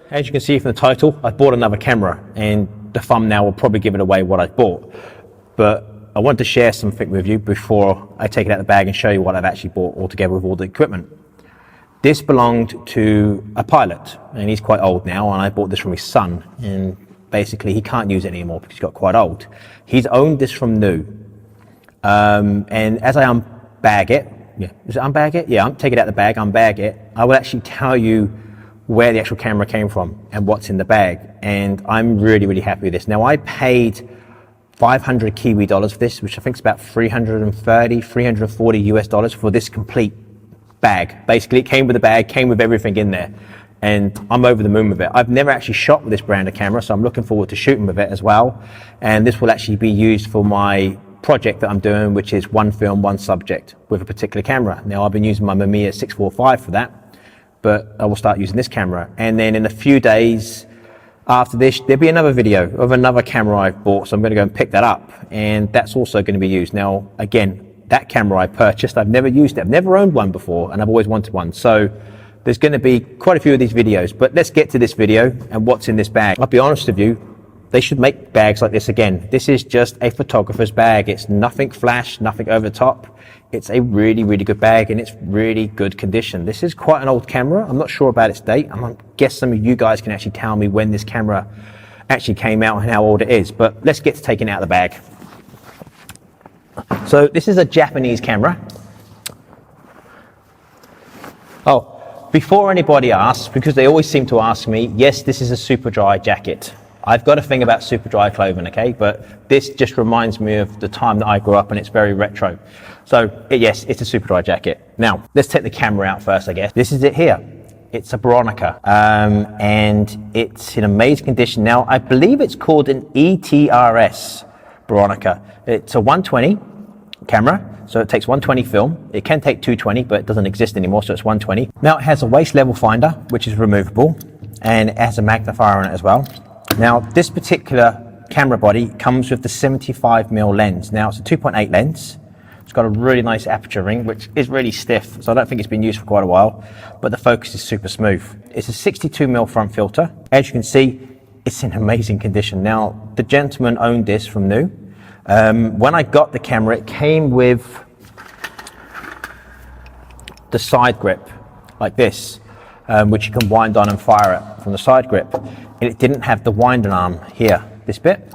as you can see from the title, I bought another camera, and the thumbnail will probably give it away what I bought. But I wanted to share something with you before I take it out of the bag and show you what I've actually bought altogether with all the equipment. This belonged to a pilot, and he's quite old now, and I bought this from his son, and basically he can't use it anymore because he got quite old. He's owned this from new. And as I unbag it, is it unbag it? Yeah, take it out of the bag, unbag it, I will actually tell you where the actual camera came from and what's in the bag. And I'm really, really happy with this. Now, I paid 500 Kiwi dollars for this, which I think is about 340 US dollars for this complete bag. Basically, it came with the bag, came with everything in there, and I'm over the moon with it. I've never actually shot with this brand of camera, so I'm looking forward to shooting with it as well. And this will actually be used for my project that I'm doing, which is one film, one subject with a particular camera. Now, I've been using my Mamiya 645 for that, but I will start using this camera. And then in a few days after this, there'll be another video of another camera I've bought, so I'm going to go and pick that up, and that's also going to be used. Now, again, that camera I purchased, I've never used it. I've never owned one before, and I've always wanted one. So there's going to be quite a few of these videos, but let's get to this video and what's in this bag. I'll be honest with you, they should make bags like this again. This is just a photographer's bag. It's nothing flash, nothing over the top. It's a really, really good bag, and it's really good condition. This is quite an old camera. I'm not sure about its date. I guess some of you guys can actually tell me when this camera actually came out and how old it is, but let's get to taking it out of the bag. So this is a Japanese camera. Oh, before anybody asks, because they always seem to ask me, yes, this is a super dry jacket. I've got a thing about super dry clothing, okay? But this just reminds me of the time that I grew up, and it's very retro. So yes, it's a super dry jacket. Now, let's take the camera out first, I guess. This is it here. It's a Bronica, and it's in amazing condition. Now, I believe it's called an ETRS Bronica. It's a 120 camera, so it takes 120 film. It can take 220, but it doesn't exist anymore, so it's 120. Now, it has a waist level finder, which is removable, and it has a magnifier on it as well. Now, this particular camera body comes with the 75mm lens. Now, it's a 2.8 lens. It's got a really nice aperture ring, which is really stiff, so I don't think it's been used for quite a while, but the focus is super smooth. It's a 62mm front filter. As you can see, it's in amazing condition. Now, the gentleman owned this from new. When I got the camera, it came with the side grip, like this, which you can wind on and fire it from the side grip. And it didn't have the winding arm here, this bit,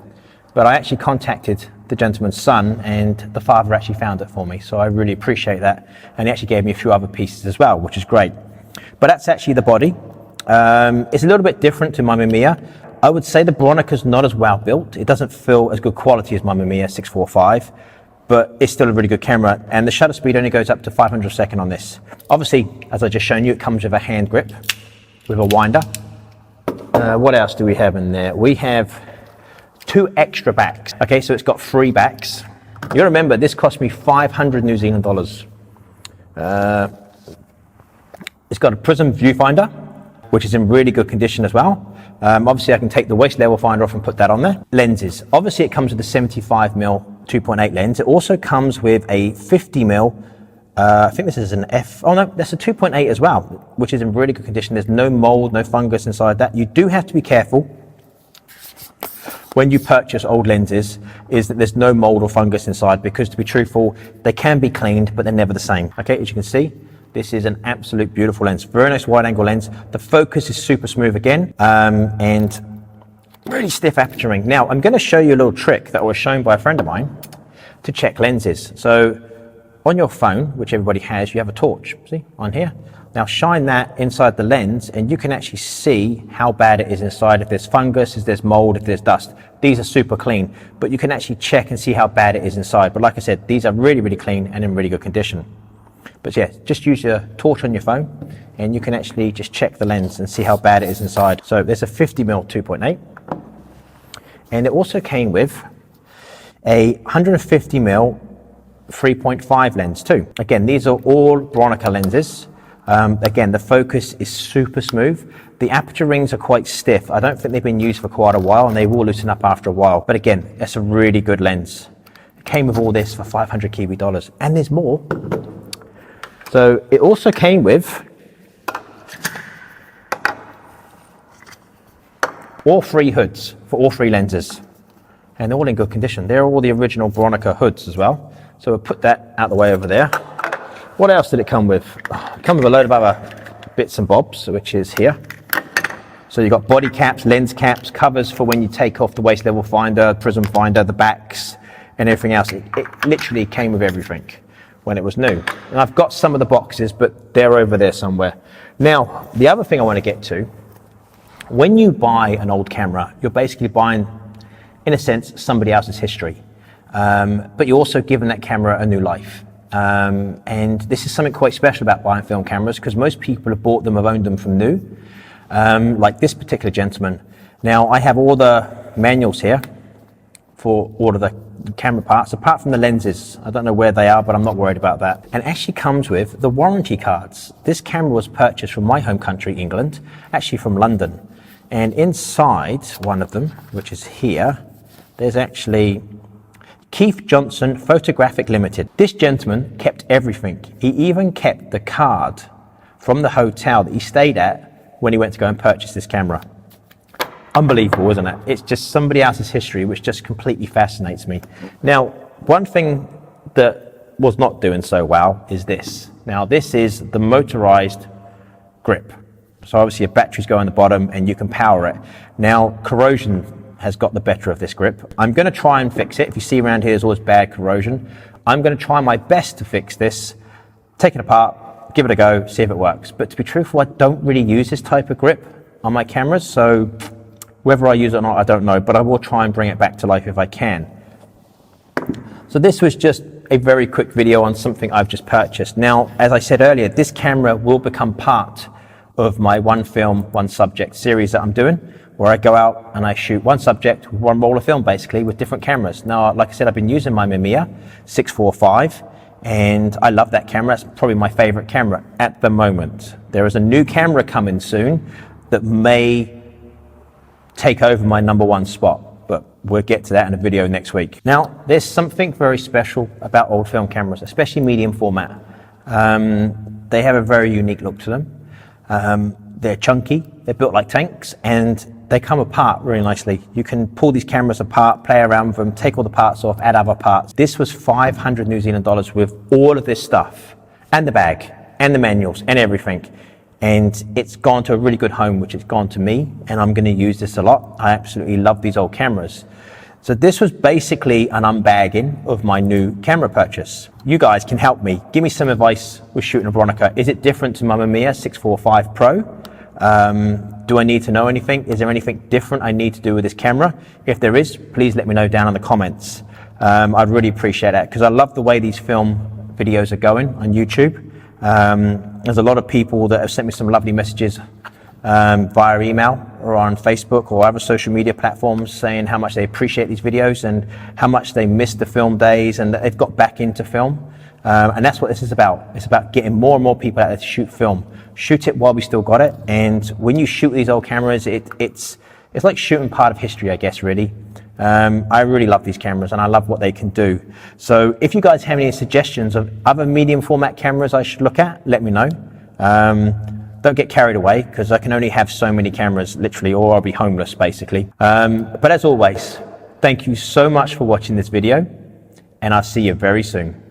but I actually contacted the gentleman's son, and the father actually found it for me, so I really appreciate that. And he actually gave me a few other pieces as well, which is great. But that's actually the body. It's a little bit different to my Mamiya. I would say the Bronica's not as well built. It doesn't feel as good quality as my Mamiya 645, but it's still a really good camera, and the shutter speed only goes up to 500 a second on this. Obviously, as I just shown you, it comes with a hand grip with a winder. What else do we have in there? We have 2 extra backs. Okay, so it's got 3 backs. You remember, this cost me 500 New Zealand dollars. It's got a prism viewfinder, which is in really good condition as well. Obviously, I can take the waist level finder off and put that on there. Lenses. Obviously, it comes with a 75mm 2.8 lens. It also comes with a 50mm, I think this is an F, oh no, that's a 2.8 as well, which is in really good condition. There's no mold, no fungus inside that. You do have to be careful when you purchase old lenses, is that there's no mold or fungus inside, because to be truthful, they can be cleaned, but they're never the same. Okay, as you can see, this is an absolute beautiful lens. Very nice wide angle lens. The focus is super smooth again, and really stiff aperture ring. Now, I'm going to show you a little trick that was shown by a friend of mine to check lenses. So on your phone, which everybody has, you have a torch, see, on here. Now shine that inside the lens, and you can actually see how bad it is inside. If there's fungus, if there's mold, if there's dust. These are super clean, but you can actually check and see how bad it is inside. But like I said, these are really, really clean and in really good condition. But yeah, just use your torch on your phone, and you can actually just check the lens and see how bad it is inside. So there's a 50mm 2.8, and it also came with a 150mm 3.5 lens too. Again, these are all Bronica lenses. Again, the focus is super smooth. The aperture rings are quite stiff. I don't think they've been used for quite a while, and they will loosen up after a while. But again, it's a really good lens. It came with all this for 500 Kiwi dollars, and there's more. So it also came with all 3 hoods for all 3 lenses, and they're all in good condition. They're all the original Bronica hoods as well. So we'll put that out the way over there. What else did it come with? It comes with a load of other bits and bobs, which is here. So you've got body caps, lens caps, covers for when you take off the waist level finder, prism finder, the backs, and everything else. It literally came with everything when it was new. And I've got some of the boxes, but they're over there somewhere. Now, the other thing I want to get to, when you buy an old camera, you're basically buying, in a sense, somebody else's history. But you're also giving that camera a new life. And this is something quite special about buying film cameras, because most people have bought them, have owned them from new, like this particular gentleman. Now, I have all the manuals here for all of the camera parts, apart from the lenses. I don't know where they are, but I'm not worried about that. And it actually comes with the warranty cards. This camera was purchased from my home country, England, actually from London. And inside one of them, which is here, there's actually Keith Johnson Photographic Limited. This gentleman kept everything. He even kept the card from the hotel that he stayed at when he went to go and purchase this camera. Unbelievable, isn't it? It's just somebody else's history, which just completely fascinates me. Now, one thing that was not doing so well is this. Now, this is the Motorized Grip. So obviously your batteries go on the bottom and you can power it. Now, corrosion has got the better of this grip. I'm going to try and fix it. If you see around here, there's always bad corrosion. I'm going to try my best to fix this, take it apart, give it a go, see if it works. But to be truthful, I don't really use this type of grip on my cameras, so whether I use it or not, I don't know, but I will try and bring it back to life if I can. So this was just a very quick video on something I've just purchased. Now, as I said earlier, this camera will become part of my one film, one subject series that I'm doing, where I go out and I shoot one subject with one roll of film, basically, with different cameras. Now, like I said, I've been using my Mamiya 645, and I love that camera. It's probably my favorite camera at the moment. There is a new camera coming soon that may take over my #1 spot, but we'll get to that in a video next week. Now, there's something very special about old film cameras, especially medium format. They have a very unique look to them. They're chunky, they're built like tanks, and they come apart really nicely. You can pull these cameras apart, play around with them, take all the parts off, add other parts. This was 500 New Zealand dollars with all of this stuff, and the bag, and the manuals, and everything. And it's gone to a really good home, which it's gone to me, and I'm going to use this a lot. I absolutely love these old cameras. So this was basically an unbagging of my new camera purchase. You guys can help me. Give me some advice with shooting a Bronica. Is it different to my Mamiya 645 Pro? Do I need to know anything? Is there anything different I need to do with this camera? If there is, please let me know down in the comments. I'd really appreciate that, because I love the way these film videos are going on YouTube. There's a lot of people that have sent me some lovely messages via email or on Facebook or other social media platforms saying how much they appreciate these videos and how much they miss the film days and that they've got back into film. And that's what this is about. It's about getting more and more people out there to shoot film. Shoot it while we still got it. And when you shoot these old cameras, it's like shooting part of history, I guess, really. I really love these cameras and I love what they can do. So if you guys have any suggestions of other medium format cameras I should look at, let me know. Don't get carried away, because I can only have so many cameras, literally, or I'll be homeless, basically. But as always, thank you so much for watching this video, and I'll see you very soon.